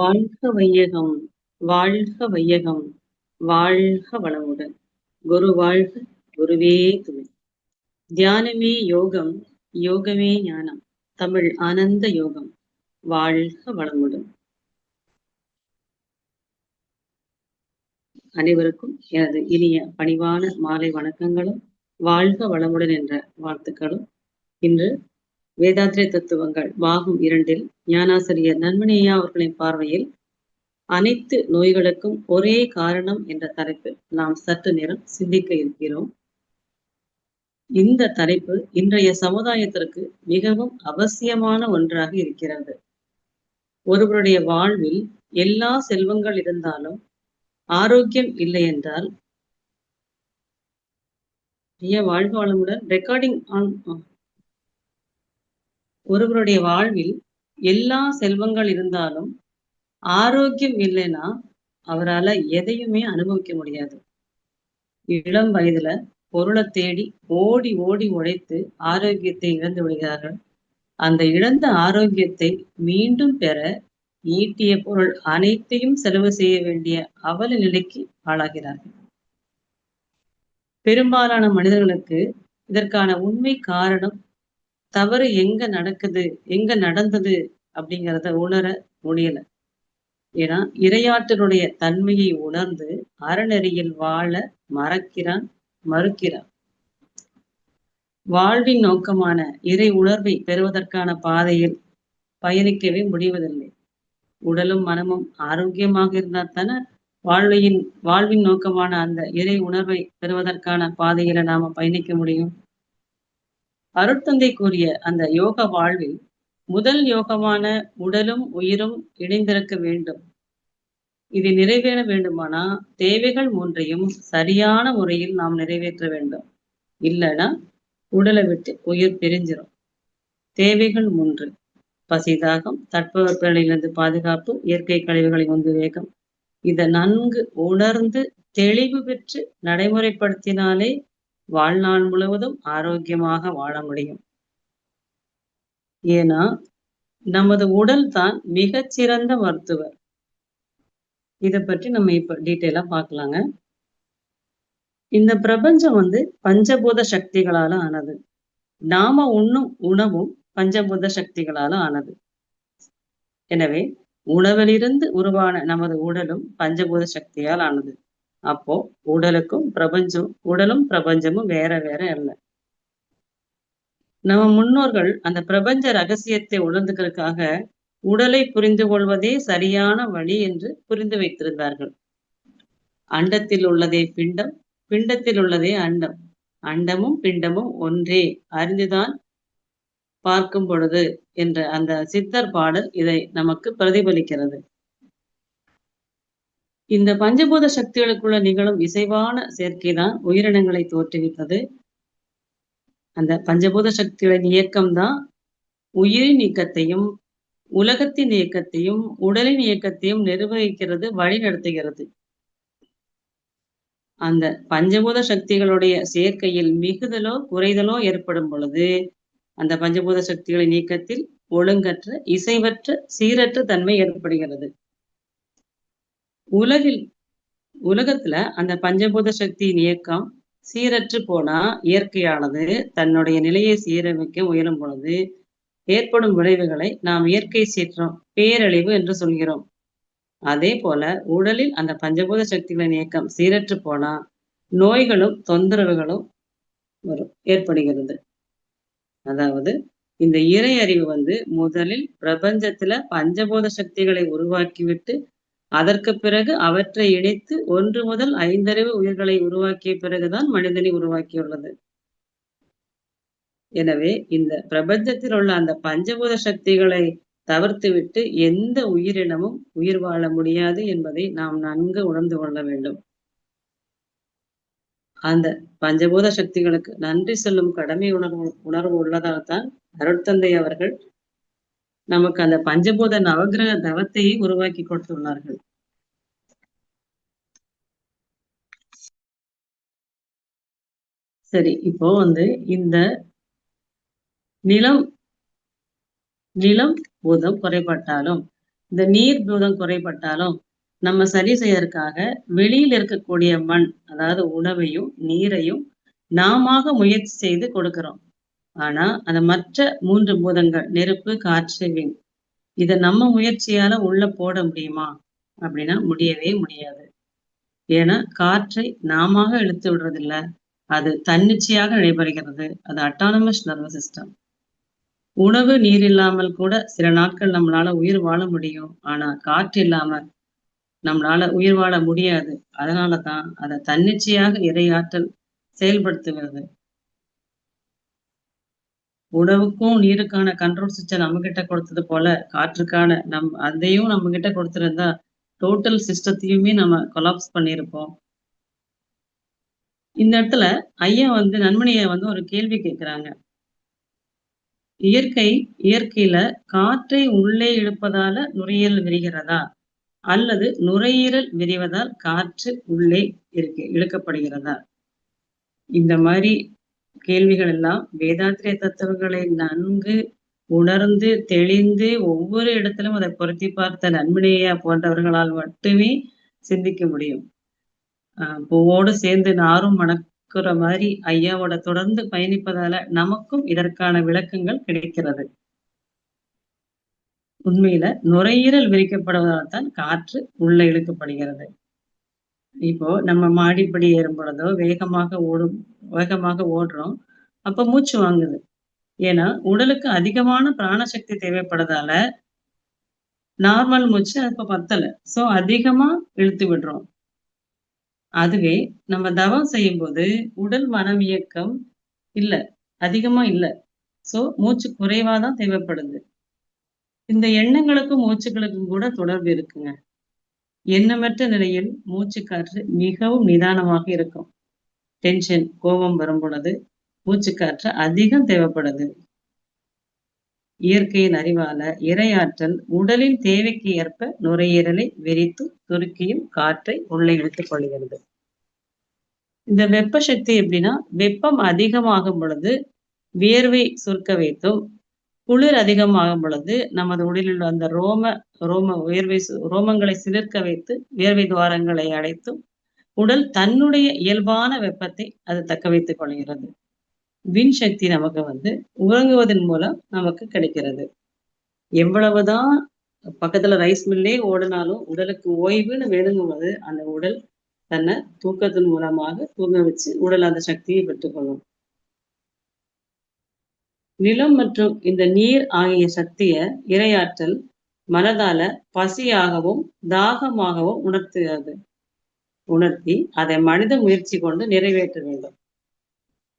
வாழ்க வையகம், வாழ்க வையகம், வாழ்க வளமுடன். குரு வாழ்க, குருவே துணை. தியானமே யோகம், யோகமே ஞானம். தமிழ் ஆனந்த யோகம். வாழ்க வளமுடன். அனைவருக்கும் எனது இனிய பணிவான மாலை வணக்கங்களும், வாழ்க வளமுடன் என்ற வாழ்த்துக்களும். இன்று வேதாத்திரிய தத்துவங்கள் பாகம் 2 ஞானாசிரியர் நன்மணியா அவர்களின் பார்வையில் அனைத்து நோய்களுக்கும் ஒரே காரணம் என்ற தலைப்பில் நாம் சற்று நேரம் சிந்திக்க இருக்கிறோம். இந்த தலைப்பு இன்றைய சமுதாயத்திற்கு மிகவும் அவசியமான ஒன்றாக இருக்கிறது. ஒருவருடைய வாழ்வில் எல்லா செல்வங்கள் இருந்தாலும் ஆரோக்கியம் இல்லை என்றால், வாழ்க வளமுடன் ரெக்கார்டிங் ஆன். ஒருவருடைய வாழ்வில் எல்லா செல்வங்கள் இருந்தாலும் ஆரோக்கியம் இல்லைன்னா அவரால எதையுமே அனுபவிக்க முடியாது. இளம் வயதுல பொருளை தேடி ஓடி ஓடி உழைத்து ஆரோக்கியத்தை இழந்து விடுகிறார்கள். அந்த இழந்த ஆரோக்கியத்தை மீண்டும் பெற ஈட்டிய பொருள் அனைத்தையும் செலவு செய்ய வேண்டிய அவல நிலைக்கு ஆளாகிறார்கள். பெரும்பாலான மனிதர்களுக்கு இதற்கான உண்மை காரணம் தவறு எங்க நடக்குது, எங்க நடந்தது அப்படிங்கிறத உணர முடியல. ஏன்னா இரையாற்றலுடைய தன்மையை உணர்ந்து அறநெறியில் வாழ மறுக்கிறான். வாழ்வின் நோக்கமான இறை உணர்வை பெறுவதற்கான பாதையில் பயணிக்கவே முடிவதில்லை. உடலும் மனமும் ஆரோக்கியமாக இருந்தால் தானே வாழ்வின் நோக்கமான அந்த இறை உணர்வை பெறுவதற்கான பாதையில நாம பயணிக்க முடியும். அருட்தந்தை கூறிய அந்த யோக வாழ்வில் முதல் யோகமான உடலும் உயிரும் இணைந்திருக்க வேண்டும். இது நிறைவேற வேண்டுமானா தேவைகள் 3ஐயும் சரியான முறையில் நாம் நிறைவேற்ற வேண்டும். இல்லைன்னா உடலை விட்டு உயிர் பிரிஞ்சிடும். தேவைகள் 3: பசிதாகம், தட்பவெப்பநிலையிலிருந்து பாதுகாப்பு, இயற்கை கழிவுகளின் உந்து வேகம். இதை நன்கு உணர்ந்து தெளிவு பெற்று நடைமுறைப்படுத்தினாலே வாழ்நாள் முழுவதும் ஆரோக்கியமாக வாழ முடியும். ஏன்னா நமது உடல் தான் மிகச்சிறந்த மருத்துவர். இதை பற்றி நம்ம இப்ப டீட்டெயிலா பார்க்கலாங்க. இந்த பிரபஞ்சம் பஞ்சபூத சக்திகளால ஆனது. நாம உண்ணும் உணவும் பஞ்சபூத சக்திகளால ஆனது. எனவே உணவிலிருந்து உருவான நமது உடலும் பஞ்சபூத சக்தியால் ஆனது. அப்போ உடலும் பிரபஞ்சமும் வேற வேற அல்ல. நம்ம முன்னோர்கள் அந்த பிரபஞ்ச ரகசியத்தை உணர்ந்துக்கிறதுக்காக உடலை புரிந்து கொள்வதே சரியான வழி என்று புரிந்து வைத்திருந்தார்கள். அண்டத்தில் உள்ளதே பிண்டம், பிண்டத்தில் உள்ளதே அண்டம், அண்டமும் பிண்டமும் ஒன்றே அறிந்துதான் பார்க்கும் பொழுது என்ற அந்த சித்தர் பாடல் இதை நமக்கு பிரதிபலிக்கிறது. இந்த பஞ்சபூத சக்திகளுக்குள்ள நிகழும் இசைவான சேர்க்கைதான் உயிரினங்களை தோற்றுவித்தது. அந்த பஞ்சபூத சக்திகளின் இயக்கம்தான் உயிரின் இயக்கத்தையும் உலகத்தின் இயக்கத்தையும் உடலின் இயக்கத்தையும் நிர்வகிக்கிறது, வழி நடத்துகிறது. அந்த பஞ்சபூத சக்திகளுடைய சேர்க்கையில் மிகுதலோ குறைதலோ ஏற்படும் பொழுது அந்த பஞ்சபூத சக்திகளின் இயக்கத்தில் ஒழுங்கற்ற, இசைவற்ற, சீரற்ற தன்மை ஏற்படுகிறது. உலகத்துல அந்த பஞ்சபூத சக்தியின் இயக்கம் சீரற்று போனா இயற்கையானது தன்னுடைய நிலையை சீரமைக்க முயலும் பொழுது ஏற்படும் விளைவுகளை நாம் இயற்கை சீற்றம், பேரழிவு என்று சொல்கிறோம். அதே போல உடலில் அந்த பஞ்சபூத சக்திகளின் இயக்கம் சீரற்று போனா நோய்களும் தொந்தரவுகளும் ஏற்படுகிறது. அதாவது இந்த இறை அறிவு முதலில் பிரபஞ்சத்துல பஞ்சபூத சக்திகளை உருவாக்கிவிட்டு அதற்கு பிறகு அவற்றை இணைத்து 1 முதல் 5 அறிவு உயிர்களை உருவாக்கிய பிறகுதான் மனிதனை உருவாக்கியுள்ளது. எனவே இந்த பிரபஞ்சத்தில் உள்ள அந்த பஞ்சபூத சக்திகளை தவிர்த்துவிட்டு எந்த உயிரினமும் உயிர் வாழ முடியாது என்பதை நாம் நன்கு உணர்ந்து கொள்ள வேண்டும். அந்த பஞ்சபூத சக்திகளுக்கு நன்றி சொல்லும் கடமை உணர்வு உள்ளதால்தான் அருட்தந்தை அவர்கள் நமக்கு அந்த பஞ்சபூத நவகிரக தவத்தையே உருவாக்கி கொடுத்துள்ளார்கள். சரி, இப்போ இந்த நிலம் பூதம் குறைபட்டாலும் இந்த நீர் பூதம் குறைபட்டாலும் நம்ம சரி செய்யறதுக்காக வெளியில இருக்கக்கூடிய மண், அதாவது உணவையும் நீரையும் நாமாக முயற்சி செய்து கொடுக்கிறோம். ஆனா அந்த மற்ற 3 பூதங்கள் நெருப்பு, காற்று, விண் இத நம்ம முயற்சியால உள்ள போட முடியுமா? அப்படின்னா முடியவே முடியாது. ஏன்னா காற்றை நாமாக இழுத்து விடுறதில்ல. அது தன்னிச்சையாக நடைபெறுகிறது. அது அட்டானமஸ் நர்வஸ் சிஸ்டம். உணவு, நீர் இல்லாமல் கூட சில நாட்கள் நம்மளால உயிர் வாழ முடியும். ஆனா காற்று இல்லாம நம்மளால உயிர் வாழ முடியாது. அதனால தான் அத தன்னிச்சையாக இறையாற்றல் செயல்படுத்துகிறது. உணவுக்கும், நீருக்கான கண்ட்ரோல் ஸ்விட்ச நம்மகிட்ட கொடுத்தது போல, காற்றுக்கான அதையும் நம்மகிட்ட கொடுத்திருந்தா, டோட்டல் சிஸ்டத்தையுமே நம்ம கொலாப்ஸ் பண்ணியிருப்போம். இந்த இடத்துல ஐயா நன்மணிய ஒரு கேள்வி கேட்கிறாங்க. இயற்கையில காற்றை உள்ளே இழுப்பதால நுரையீரல் விரிகிறதா? அல்லது நுரையீரல் விரிவதால் காற்று உள்ளே இழுக்கப்படுகிறதா? இந்த மாரி கேள்விகள் எல்லாம் வேதாத்திரிய தத்துவங்களை நன்கு உணர்ந்து, தெளிந்து ஒவ்வொரு இடத்திலும் அதை பொருத்தி பார்த்த நன்மணியையா போன்றவர்களால் மட்டுமே சிந்திக்க முடியும். பூவோடு சேர்ந்து நாரும் மணக்குற மாரி ஐயாவோட தொடர்ந்து பயணிப்பதால நமக்கும் இதற்கான விளக்கங்கள் கிடைக்கிறது. உண்மையில நுரையீரல் விரிக்கப்படுவதால் தான் காற்று உள்ள இழுக்கப்படுகிறது. இப்போ நம்ம மாடிப்படி ஏறும் பொழுதோ, வேகமாக ஓடுறோம். அப்ப மூச்சு வாங்குது. ஏன்னா, உடலுக்கு அதிகமான பிராணசக்தி தேவைப்படுறதால, நார்மல் மூச்சு அப்ப பத்தல. சோ அதிகமா இழுத்து விடுறோம். அதுவே நம்ம தவம் செய்யும்போது, உடல் மனம் இயக்கம் இல்ல. அதிகமா இல்ல. சோ மூச்சு குறைவா தான் தேவைப்படுது. இந்த எண்ணங்களுக்கும், மூச்சுக்களுக்கும் கூட தொடர்பு இருக்குங்க. எண்ணமற்ற நிலையில் மூச்சுக்காற்று மிகவும் நிதானமாக இருக்கும். டென்ஷன், கோபம் வரும் பொழுது மூச்சுக்காற்று அதிகம் தேவைப்படுது. இயற்கையின் அறிவால இரையாற்றல் உடலின் தேவைக்கு ஏற்ப நுரையீரலை விரித்து சுருக்கியும் காற்றை உள்ளே இழுத்துக் கொள்கிறது. இந்த வெப்ப சக்தி எப்படின்னா, வெப்பம் அதிகமாகும் பொழுது வியர்வை சுருக்க வைத்தும், குளிர் அதிகமாகும் பொழுது நமது உடலில் உள்ள அந்த ரோமங்களை சிலிர்க்க வைத்து வியர்வை துவாரங்களை அடைத்தும், உடல் தன்னுடைய இயல்பான வெப்பத்தை அது தக்க வைத்துக் கொள்கிறது. விண் சக்தி நமக்கு உறங்குவதன் மூலம் நமக்கு கிடைக்கிறது. எவ்வளவுதான் பக்கத்துல ரைஸ் மில்லே ஓடுனாலும் உடலுக்கு ஓய்வுன்னு வேணுங்கும்போது அந்த உடல் தன்னை தூக்கத்தின் மூலமாக தூங்க வச்சு உடல் அந்த சக்தியை பெற்றுக்கொள்ளும். நிலம் மற்றும் இந்த நீர் ஆகிய சக்திய இரையாற்றல் மனதால பசியாகவும் தாகமாகவும் உணர்த்தி அதை மனித முயற்சி கொண்டு நிறைவேற்ற வேண்டும்.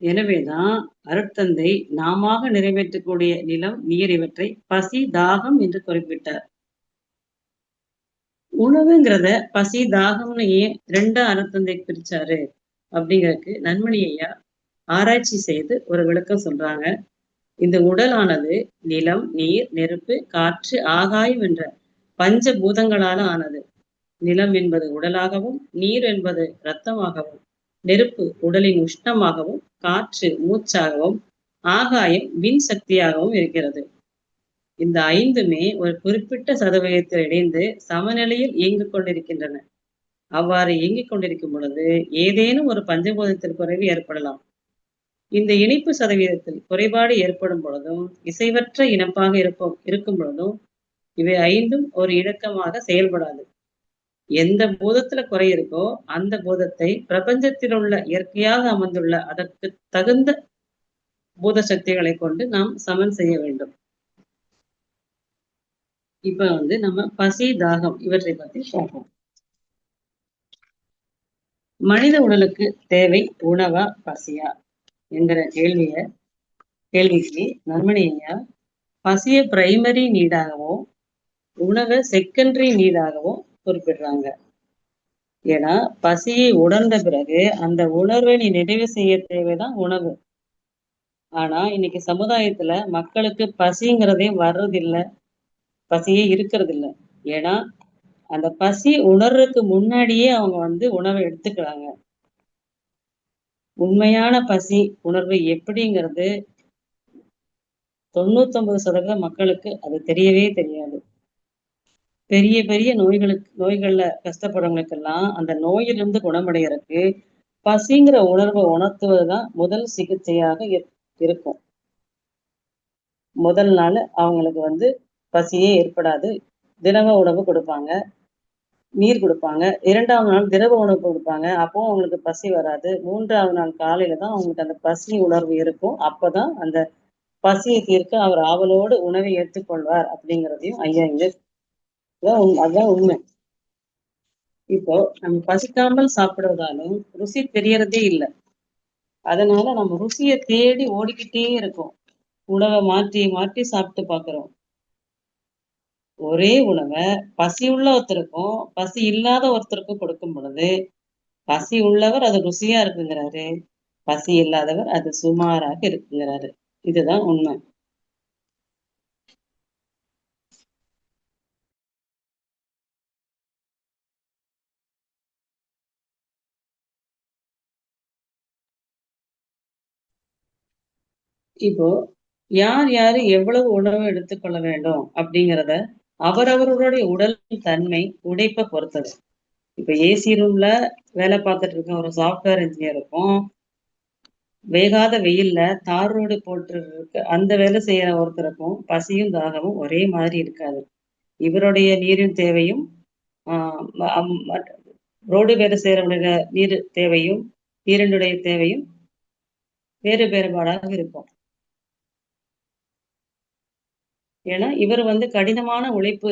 எனவேதான் அருட்தந்தை நாமாக நிறைவேற்றக்கூடிய நிலம், நீர் இவற்றை பசி, தாகம் என்று குறிப்பிட்டார். உணவுங்கிறத பசி, தாகம்னு ஏன் 2ஆ அருட்தந்தை பிரிச்சாரு அப்படிங்கறதுக்கு நன்மணி ஐயா ஆராய்ச்சி செய்து ஒரு விளக்கம் சொல்றாங்க. இந்த உடலானது நிலம், நீர், நெருப்பு, காற்று, ஆகாயம் என்ற பஞ்ச பூதங்களால ஆனது. நிலம் என்பது உடலாகவும், நீர் என்பது இரத்தமாகவும், நெருப்பு உடலின் உஷ்ணமாகவும், காற்று மூச்சாகவும், ஆகாயம் விண் சக்தியாகவும் இருக்கிறது. இந்த 5மே ஒரு குறிப்பிட்ட சதவீதத்தில் இணைந்து சமநிலையில் இயங்கிக் கொண்டிருக்கின்றன. அவ்வாறு இயங்கிக் கொண்டிருக்கும் பொழுது ஏதேனும் ஒரு பஞ்சபூதத்தில் குறைவு ஏற்படலாம். இந்த இணைப்பு சதவீதத்தில் குறைபாடு ஏற்படும் பொழுதும், இசைவற்ற இணைப்பாக இருக்கும் பொழுதும் இவை 5ம் ஒரு இணக்கமாக செயல்படாது. எந்த பூதத்துல குறை இருக்கோ அந்த பூதத்தை பிரபஞ்சத்தில் உள்ள இயற்கையாக அமர்ந்துள்ள அதற்கு தகுந்த பூத சக்திகளை கொண்டு நாம் சமன் செய்ய வேண்டும். இப்ப நம்ம பசி, தாகம் இவற்றை பத்தி பார்ப்போம். மனித உடலுக்கு தேவை உணவா, பசியா என்கிற கேள்விக்கு நன்மணி ஐயா பசிய பிரைமரி நீடாகவும், உணவை செகண்டரி நீடாகவும் குறிப்பிடுறாங்க. ஏன்னா பசியை உணர்ந்த பிறகு அந்த உணர்வை நீ நிறைவு செய்ய தேவைதான் உணவு. ஆனா இன்னைக்கு சமுதாயத்துல மக்களுக்கு பசிங்கிறதே வர்றதில்லை, பசியே இருக்கிறது இல்ல. ஏன்னா அந்த பசி உணர்றதுக்கு முன்னாடியே அவங்க உணவை எடுத்துக்கிறாங்க. உண்மையான பசி உணர்வு எப்படிங்கிறது 99% மக்களுக்கு அது தெரியவே தெரியாது. பெரிய பெரிய நோய்கள்ல கஷ்டப்படுறவங்களுக்கெல்லாம் அந்த நோயிலிருந்து குணமடையறக்கு பசிங்கிற உணர்வ உணர்த்துவதுதான் முதல் சிகிச்சையாக இருக்கும். முதல் நாள் அவங்களுக்கு வந்து பசியே ஏற்படாது. திரவ உணவு குடுப்பாங்க. நீர் குடுப்பாங்க. 2வது நாள் திரவ உணவு குடுப்பாங்க. அப்பவும் அவங்களுக்கு பசி வராது. 3வது நாள் காலையில தான் அவங்களுக்கு அந்த பசி உணர்வு இருக்கும். அப்பதான் அந்த பசிய தீர்க்க அவர் ஆவலோடு உணவை எடுத்துக்கொள்வார் அப்படிங்கிறதையும் ஐயா இங்க அதான் உண்மை. இப்போ நம்ம பசிக்காமல் சாப்பிடுறதாலும் ருசி தெரியறதே இல்ல. அதனால நம்ம ருசிய தேடி ஓடிக்கிட்டே இருக்கோம். உணவ மாற்றி மாற்றி சாப்பிட்டு பார்க்கிறோம். ஒரே உணவ பசி உள்ள ஒருத்தருக்கும், பசி இல்லாத ஒருத்தருக்கும் கொடுக்கும் பொழுது, பசி உள்ளவர் அது ருசியா இருக்குங்கிறாரு. பசி இல்லாதவர் அது சுமாராக இருக்குங்கிறாரு. இதுதான் உண்மை. இப்போ யார் யாரு எவ்வளவு உணவு எடுத்துக்கொள்ள வேண்டும் அப்படிங்கிறத அவரவர்களுடைய உடல் தன்மை, உழைப்ப பொறுத்தது. இப்ப ஏசி ரூம்ல வேலை பார்த்துட்டு இருக்க ஒரு சாஃப்ட்வேர் இன்ஜினியருக்கும், வேகாத வெயில்ல தார் ரோடு போட்டுருக்க அந்த வேலை செய்யற ஒருத்தருக்கும் பசியும், தாகமும் ஒரே மாதிரி இருக்காது. இவருடைய நீரின் தேவையும், ஆ அம் மட் ரோடு வேலை செய்றவனுடைய நீர் தேவையும், நீரினுடைய தேவையும் வேறுபாடாக இருக்கும். ஏன்னா, இவர் வந்து கடினமான உழைப்பு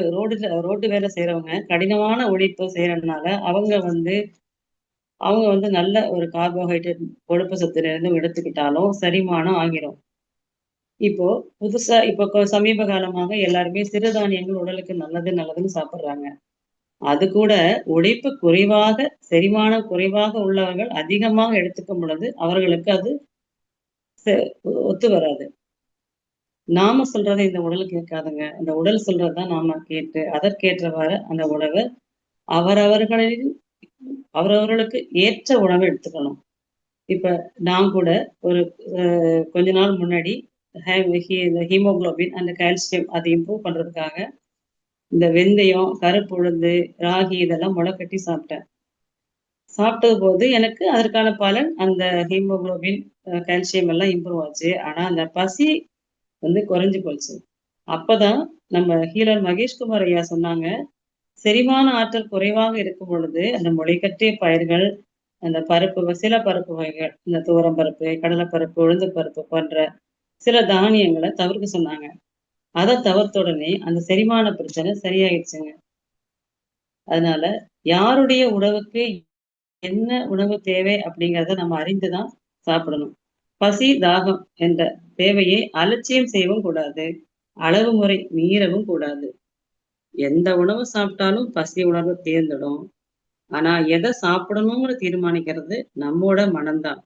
ரோட்டு வேலை செய்றவங்க கடினமான உழைப்பு செய்றதுனால, அவங்க வந்து நல்ல ஒரு கார்போஹைட்ரேட் கொழுப்பு சத்து நிறைந்தும் எடுத்துக்கிட்டாலும் செரிமானம் ஆகிரும். இப்போ புதுசா இப்போ சமீப காலமாக எல்லாருமே சிறுதானியங்கள் உடலுக்கு நல்லது நல்லதுன்னு சாப்பிடுறாங்க. அது கூட உழைப்பு குறைவாக, செரிமானம் குறைவாக உள்ளவர்கள் அதிகமாக எடுத்துக்கும் பொழுது, அவர்களுக்கு அது செ ஒத்து வராது. நாம சொல்றத இந்த உடல் கேட்காதுங்க. இந்த உடல் சொல்றது தான் நாம கேட்டு, அதற்கேற்றவாறு அந்த உணவ அவரவர்களின் அவரவர்களுக்கு ஏற்ற உணவ எடுத்துக்கணும். இப்ப நான் கூட ஒரு அ கொஞ்ச நாள் முன்னாடி இந்த ஹீமோகுளோபின் அந்த கால்சியம் அத இம்ப்ரூவ் பண்றதுக்காக, இந்த வெந்தயம், கருப்பு உளுந்து, ராகி இதெல்லாம் மொளக்கட்டி சாப்பிட்டேன். சாப்பிட்டபோது எனக்கு அதற்கான பலன் அந்த ஹீமோகுளோபின், கால்சியம் எல்லாம் இம்ப்ரூவ் ஆச்சு. ஆனா அந்த பசி வந்து குறைஞ்சு போச்சு. அப்பதான் நம்ம ஹீலர் மகேஷ்குமார் ஐயா சொன்னாங்க, செரிமான ஆற்றல் குறைவாக இருக்கும் பொழுது, அந்த முளைக்கட்டிய பயிர்கள், அந்த சில பருப்பு வகைகள், இந்த துவரம் பருப்பு, கடலைப்பருப்பு, உளுந்து பருப்பு போன்ற சில தானியங்கள தவிர்க்க சொன்னாங்க. அத தவிர்த்த உடனே அந்த செரிமான பிரச்சனை சரியாயிடுச்சுங்க. அதனால யாருடைய உணவுக்கு என்ன உணவு தேவை அப்படிங்கிறத நம்ம அறிந்து தான் சாப்பிடணும். பசி, தாகம் என்ற தேவையை அலட்சியம் செய்யவும் கூடாது. அளவு முறை மீறவும் கூடாது. எந்த உணவு சாப்பிட்டாலும் பசி உணர்வு தீர்ந்துடும். ஆனா எத சாப்பிடணும்னு தீர்மானிக்கிறது நம்மோட மனம்தான்.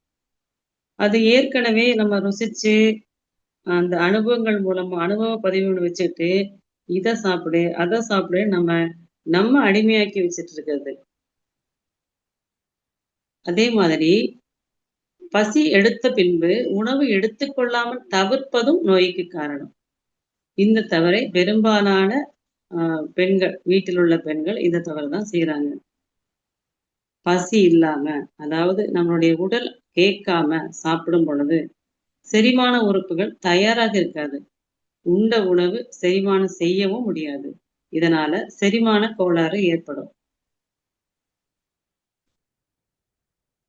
அது ஏற்கனவே நம்ம ருசிச்சு அந்த அனுபவங்கள் மூலமா அனுபவ பதிவுன்னு வச்சுட்டு, இத சாப்பிடு, அத சாப்பிடு நம்ம அடிமையாக்கி வச்சுட்டு இருக்கிறது. அதே மாதிரி பசி எடுத்த பின்பு உணவு எடுத்துக்கொள்ளாமல் தவிர்ப்பதும் நோய்க்கு காரணம். இந்த தவறை பெரும்பாலான பெண்கள், வீட்டில் உள்ள பெண்கள் இந்த தவறு தான் செய்றாங்க. பசி இல்லாம, அதாவது நம்மளுடைய உடல் கேட்காம சாப்பிடும் பொழுது, செரிமான உறுப்புகள் தயாராக இருக்காது. உண்ட உணவு செரிமானம் செய்யவும் முடியாது. இதனால செரிமான கோளாறு ஏற்படும்.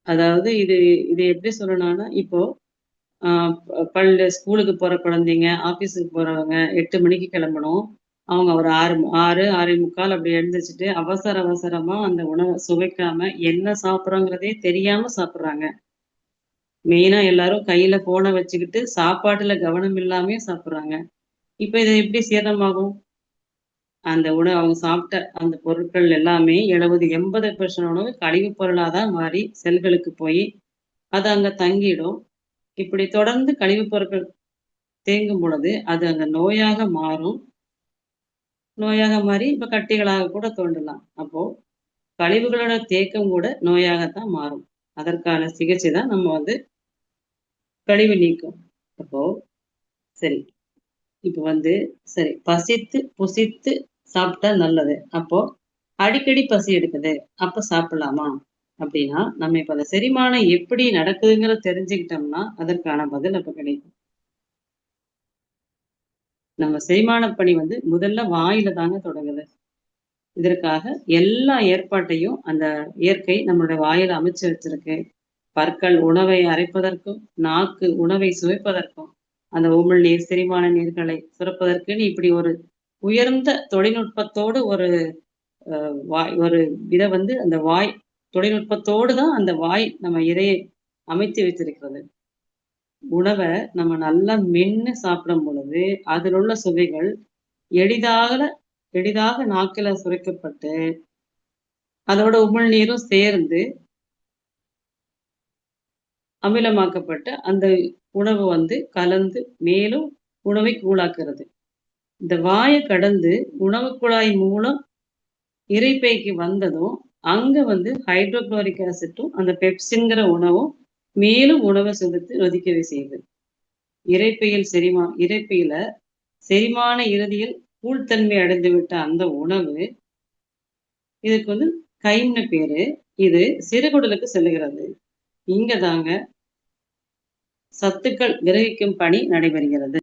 அதாவது இது எப்படி சொல்லணும்னா, இப்போ ஆ ஸ்கூலுக்கு போற குழந்தைங்க, ஆஃபீஸுக்கு போறவங்க 8 மணிக்கு கிளம்பணும். அவங்க ஒரு 6, 6:45 அப்படி எழுந்திரிச்சுட்டு அவசர அவசரமா அந்த உணவ சுவைக்காம, என்ன சாப்பிடுறோங்கிறதே தெரியாம சாப்பிடுறாங்க. மெயினா எல்லாரும் கையில ஃபோன வச்சுக்கிட்டு சாப்பாட்டுல கவனம் இல்லாமயே சாப்பிடுறாங்க. இப்ப இது எப்படி ஜீரணமாகும்? அந்த உணவு அவங்க சாப்பிட்ட அந்த பொருட்கள் எல்லாமே 70, 80% உணவு கழிவுப் பொருளா தான் மாறி செல்களுக்கு போயி, அது அங்க தங்கிடும். இப்படி தொடர்ந்து கழிவுப் பொருட்கள் தேங்கும் பொழுது, அது அங்க நோயாக மாறும். நோயாக மாறி இப்ப கட்டிகளாக கூட தோன்றலாம். அப்போ கழிவுகளோட தேக்கம் கூட நோயாகத்தான் மாறும். அதற்கான சிகிச்சை தான் நம்ம வந்து கழிவு நீக்கம். அப்போ சரி. இப்ப வந்து சரி பசித்து, புசித்து சாப்பிட்டா நல்லது. அப்போ அடிக்கடி பசி எடுக்குது. அப்ப சாப்பிடலாமா? அப்படின்னா, நம்ம இப்ப அந்த செரிமானம் எப்படி நடக்குதுங்கிறத தெரிஞ்சுக்கிட்டோம்னா, அதற்கான பதில் அப்ப கிடைக்கும். நம்ம செரிமான பணி முதல்ல வாயில தாங்க தொடங்குது. இதற்காக எல்லா ஏற்பாட்டையும் அந்த இயற்கை நம்மளுடைய வாயில அமைச்சு வச்சிருக்கு. பற்கள் உணவை அரைப்பதற்கும், நாக்கு உணவை சுவைப்பதற்கும், அந்த உமிழ்நீர், செரிமான நீர்களை சுரப்பதற்குன்னு இப்படி ஒரு உயர்ந்த தொழில்நுட்பத்தோடு ஒரு வாய் ஒரு இத அந்த வாய் தொழில்நுட்பத்தோடு தான் அந்த வாய் நம்ம இரையை அமைத்து வைத்திருக்கிறது. உணவ நம்ம நல்லா மென்னு சாப்பிடும் பொழுது, அதில் உள்ள சுவைகள் எளிதாக எளிதாக நாக்கில சுரைக்கப்பட்டு, அதோட உமிழ்நீரும் சேர்ந்து அமிலமாக்கப்பட்டு, அந்த உணவு கலந்து மேலும் உணவை கூழாக்குறது. இந்த வாய கடந்து உணவு குழாய் மூலம் இரைப்பைக்கு வந்ததும், அங்க ஹைட்ரோகுளோரிக் ஆசிட்டும், அந்த பெப்சின்ங்கிற உணவும் மேலும் உணவ செலுத்தி நொதிக்கவே செய்யுது. இரைப்பையில செரிமான இறுதியில் கூழ்த்தன்மை அடைந்துவிட்ட அந்த உணவு, இதுக்கு கைம்ன்னு பேரு. இது சிறுகுடலுக்கு செல்லுகிறது. இங்க தாங்க சத்துக்கள் கிரகிக்கும் பணி நடைபெறுகிறது.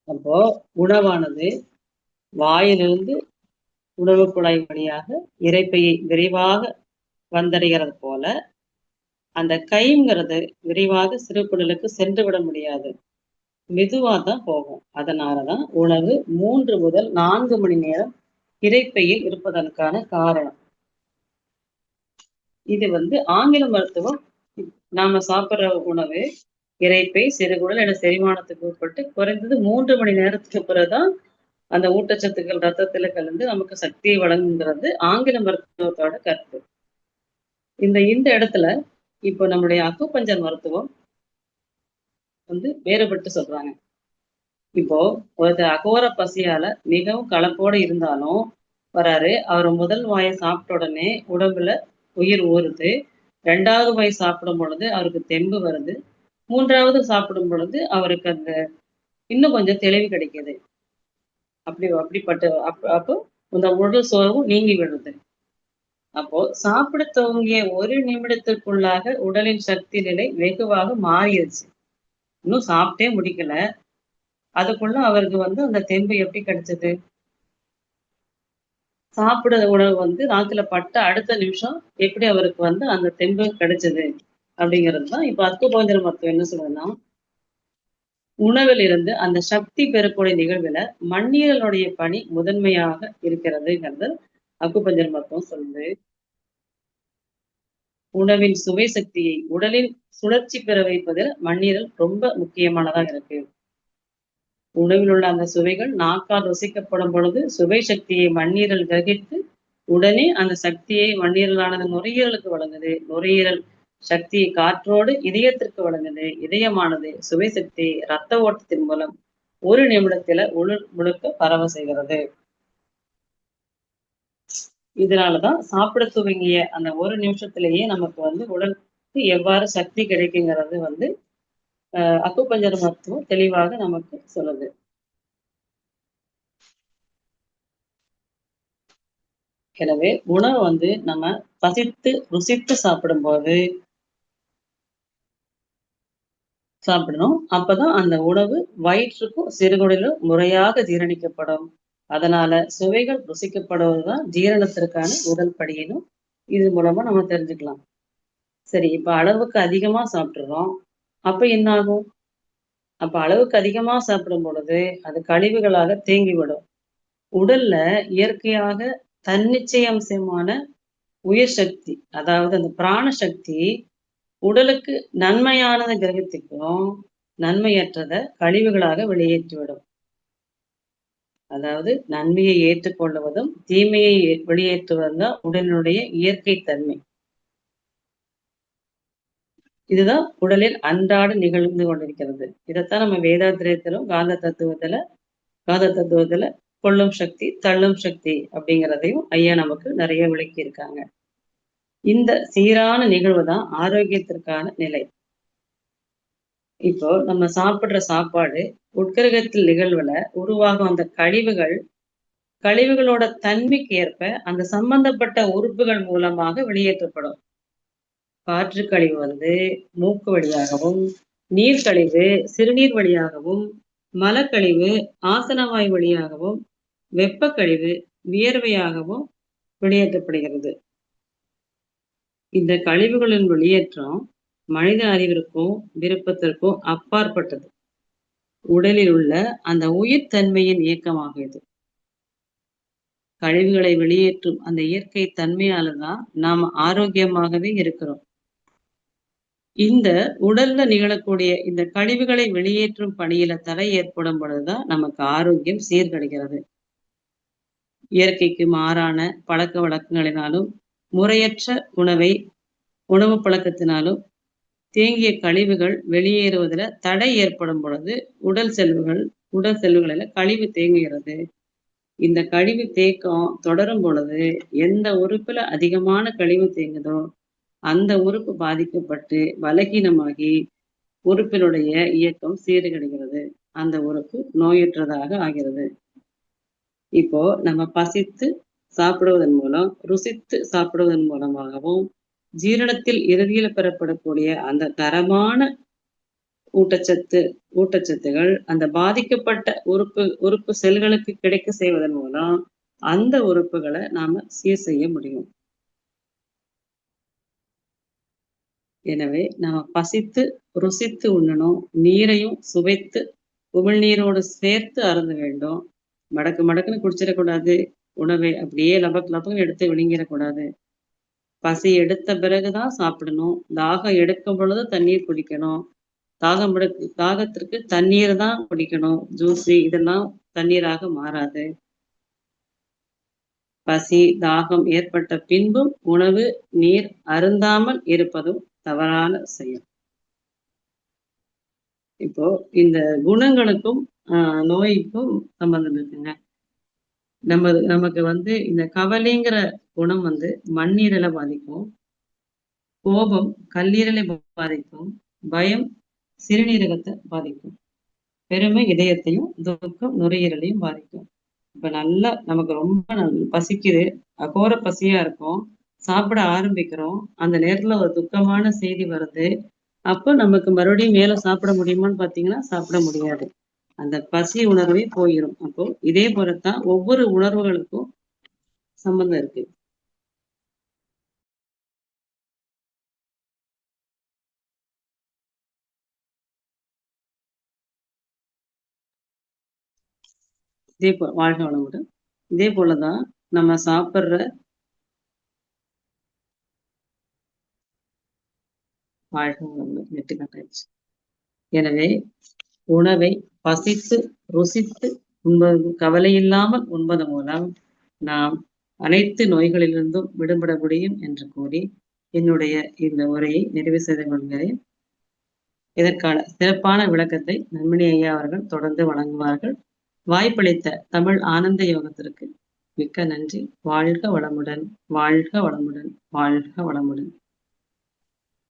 அப்போ உணவானது வாயிலிருந்து உணவு குழாய் வழியாக இரைப்பையை விரைவாக வந்தடைகிறது போல, அந்த கைங்கிறது விரைவாக சிறுகுடலுக்கு சென்று விட முடியாது. மெதுவா தான் போகும். அதனாலதான் உணவு 3 முதல் 4 மணி நேரம் இரைப்பையில் இருப்பதற்கான காரணம். இது ஆங்கில மருத்துவம் நாம சாப்பிடுற உணவு இரைப்பை, சிறுகுடல் என செரிமானத்துக்கு உட்பட்டு குறைந்தது 3 மணி நேரத்துக்கு பிறகுதான் அந்த ஊட்டச்சத்துக்கள் ரத்தத்துல கலந்து நமக்கு சக்தியை வழங்குங்கிறது ஆங்கில மருத்துவத்தோட கருத்து. இந்த இடத்துல இப்போ நம்முடைய அக்குபஞ்சர் மருத்துவம் வேறுபட்டு சொல்றாங்க. இப்போ ஒருத்தர் அகோர பசியால மிகவும் களைப்போட இருந்தாலும் வராரு. அவர் முதல் வாயை சாப்பிட்ட உடனே உடம்புல உயிர் ஊறுது. 2வது வாய் சாப்பிடும் பொழுது அவருக்கு தெம்பு வருது. 3வது சாப்பிடும் பொழுது அவருக்கு இன்னும் கொஞ்சம் தெளிவு கிடைக்குது. அப்படிப்பட்ட அப்போ இந்த உடல் சோர்வும் நீங்கி விடுது. அப்போ சாப்பிட துவங்கிய 1 நிமிடத்திற்குள்ளாக உடலின் சக்தி நிலை வெகுவாக மாறிருச்சு. இன்னும் சாப்பிட்டே முடிக்கல. அதுக்குள்ள அவருக்கு அந்த தெம்பு எப்படி கிடைச்சது? சாப்பிடுற உணவு நாக்குல பட்ட அடுத்த நிமிஷம் எப்படி அவருக்கு அந்த தெம்பு கிடைச்சது? அப்படிங்கிறது தான் இப்ப அக்குபஞ்சர் மருத்துவம் என்ன சொல்லுதுன்னா, உணவில் இருந்து அந்த சக்தி பெறக்கூடிய நிகழ்வுல மண்ணீரலுடைய பணி முதன்மையாக இருக்கிறதுங்கிறது அக்குபஞ்சர் மருத்துவம் சொல்லுது. உணவின் சுவை சக்தியை உடலில் சுழற்சி பெற வைப்பதில் மண்ணீரல் ரொம்ப முக்கியமானதா இருக்கு. உணவில் உள்ள அந்த சுவைகள் நாக்கால் ருசிக்கப்படும் பொழுது சுவை சக்தியை மண்ணீரல் கிரகித்து உடனே அந்த சக்தியை மண்ணீரலானது நுரையீரலுக்கு வழங்குது. நுரையீரல் சக்தியை காற்றோடு இதயத்திற்கு வழங்குது. இதயமானது சுவை சக்தியை ரத்த ஓட்டத்தின் மூலம் 1 நிமிடத்துல உடல் முழுக்க பரவ செய்கிறது. இதனாலதான் சாப்பிட துவங்கிய அந்த 1 நிமிஷத்திலேயே நமக்கு உடலுக்கு எவ்வாறு சக்தி கிடைக்குங்கிறது அக்குபஞ்சர் மருத்துவம் தெளிவாக நமக்கு சொல்லுது. எனவே உணவு நம்ம பசித்து ருசித்து சாப்பிடும்போது சாப்பிடணும். அப்பதான் அந்த உணவு வயிற்றுக்கும், சிறுகுடலும் முறையாக ஜீரணிக்கப்படும். அதனால சுவைகள் ருசிக்கப்படுவதுதான் ஜீரணத்திற்கான முதல் படியினும் இது மூலமா நம்ம தெரிஞ்சுக்கலாம். சரி, இப்ப அளவுக்கு அதிகமா சாப்பிட்டுறோம். அப்ப என்ன ஆகும்? அப்ப அளவுக்கு அதிகமா சாப்பிடும் பொழுது, அது கழிவுகளாக தேங்கிவிடும். உடல்ல இயற்கையாக தன்னிச்சையம்சமான உயிர் சக்தி, அதாவது அந்த பிராண சக்தி உடலுக்கு நன்மையானத கிரகத்துக்கும், நன்மையற்றத கழிவுகளாக வெளியேற்றிவிடும். அதாவது நன்மையை ஏற்றுக்கொள்வதும், தீமையை வெளியேற்றுவதும் தான் உடலினுடைய இயற்கை தன்மை. இதுதான் உடலில் அன்றாட நிகழ்ந்து கொண்டிருக்கிறது. இதைத்தான் நம்ம வேதாத்திரியத்திலும், காந்த தத்துவத்துல கொள்ளும் சக்தி, தள்ளும் சக்தி அப்படிங்கிறதையும் ஐயா நமக்கு நிறைய விளக்கி இருக்காங்க. இந்த சீரான நிகழ்வு தான் ஆரோக்கியத்திற்கான நிலை. இப்போ நம்ம சாப்பிடுற சாப்பாடு உட்கருகத்தில் நிகழ்வுல உருவாகும் அந்த கழிவுகளோட தன்மைக்கு ஏற்ப அந்த சம்பந்தப்பட்ட உறுப்புகள் மூலமாக வெளியேற்றப்படும். காற்று கழிவு மூக்கு வழியாகவும், நீர் கழிவு சிறுநீர் வழியாகவும், மலக்கழிவு ஆசனவாய் வழியாகவும், வெப்ப கழிவு வியர்வையாகவும் வெளியேற்றப்படுகிறது. இந்த கழிவுகளின் வெளியேற்றம் மனித அறிவிற்கும் விருப்பத்திற்கும் அப்பாற்பட்டது. உடலில் உள்ள அந்த உயிர் தன்மையின் இயக்கமாகும் இது. கழிவுகளை வெளியேற்றும் அந்த இயற்கை தன்மையால தான் நாம ஆரோக்கியமாகவே இருக்கிறோம். இந்த உடல்ல நிகழக்கூடிய இந்த கழிவுகளை வெளியேற்றும் பணியில தடை ஏற்படும் பொழுதுதான் நமக்கு ஆரோக்கியம் சீர்கெடுகிறது. இயற்கைக்கு மாறான பழக்க வழக்கங்களினாலும், முறையற்ற உணவு பழக்கத்தினாலும் தேங்கிய கழிவுகள் வெளியேறுவதில தடை ஏற்படும் பொழுது உடல் செல்களில கழிவு தேங்குகிறது. இந்த கழிவு தேக்கம் தொடரும் பொழுது எந்த உறுப்புல அதிகமான கழிவு தேங்குதோ அந்த உறுப்பு பாதிக்கப்பட்டு பலகீனமாகி உறுப்பினுடைய இயக்கம் சீர்கெடுகிறது. அந்த உறுப்பு நோயுற்றதாக ஆகிறது. இப்போ நம்ம பசித்து சாப்பிடுவதன் மூலம், ருசித்து சாப்பிடுவதன் மூலமாகவும், ஜீரணத்தில் இறுதியில பெறப்படக்கூடிய அந்த தரமான ஊட்டச்சத்துகள் அந்த பாதிக்கப்பட்ட உறுப்பு செல்களுக்கு கிடைக்க செய்வதன் மூலம் அந்த உறுப்புகள நாம சீர் செய்ய முடியும். எனவே நாம பசித்து ருசித்து உண்ணணும். நீரையும் சுவைத்து உமிழ்நீரோடு சேர்த்து அருந்த வேண்டும். மடக்கு மடக்குன்னு குடிச்சிடக்கூடாது. உணவை அப்படியே லபக் லபக்ன்னு எடுத்து விழுங்கிடக்கூடாது. பசி எடுத்த பிறகுதான் சாப்பிடணும். தாகம் எடுக்கும் பொழுது தண்ணீர் குடிக்கணும். தாகத்திற்கு தண்ணீர் தான் குடிக்கணும். ஜூஸ் இதெல்லாம் தண்ணீராக மாறாது. பசி, தாகம் ஏற்பட்ட பின்பும் உணவு, நீர் அருந்தாமல் இருப்பதும் தவறான செயல். இப்போ இந்த குணங்களுக்கும் நோய்க்கும் சம்பந்தம் இருக்குங்க. நமக்கு இந்த கவலைங்கிற குணம் மண்ணீரலை பாதிக்கும். கோபம் கல்லீரலை பாதிக்கும். பயம் சிறுநீரகத்தை பாதிக்கும். பெருமை இதயத்தையும், துக்கம் நுரையீரலையும் பாதிக்கும். இப்ப நல்லா நமக்கு ரொம்ப பசிக்குது, அகோர பசியா இருக்கும், சாப்பிட ஆரம்பிக்கிறோம். அந்த நேரத்துல ஒரு துக்கமான செய்தி வருது. அப்ப நமக்கு மறுபடியும் மேல சாப்பிட முடியுமான்னு பாத்தீங்கன்னா சாப்பிட முடியாது. அந்த பசி உணர்வே போயிரும். அப்போ இதே போலத்தான் ஒவ்வொரு உணர்வுகளுக்கும் சம்பந்தம் இருக்கு. இதே போல வாழ்க வளமுடன். இதே போலதான் நம்ம சாப்பிடுற வாழ்க வளமுடன் நெட்டு கட்டாயிடுச்சு. எனவே உணவை பசித்து ருசித்து உண்பது கவலை இல்லாமல் உண்பதன் மூலம் நாம் அனைத்து நோய்களிலிருந்தும் விடுபட முடியும் என்று கூறி என்னுடைய இந்த உரையை நிறைவு செய்து கொள்கிறேன். இதற்கான சிறப்பான விளக்கத்தை நன்மணி ஐயா அவர்கள் தொடர்ந்து வழங்குவார்கள். வாய்ப்பளித்த தமிழ் ஆனந்த யோகத்திற்கு மிக்க நன்றி. வாழ்க வளமுடன், வாழ்க வளமுடன், வாழ்க வளமுடன்.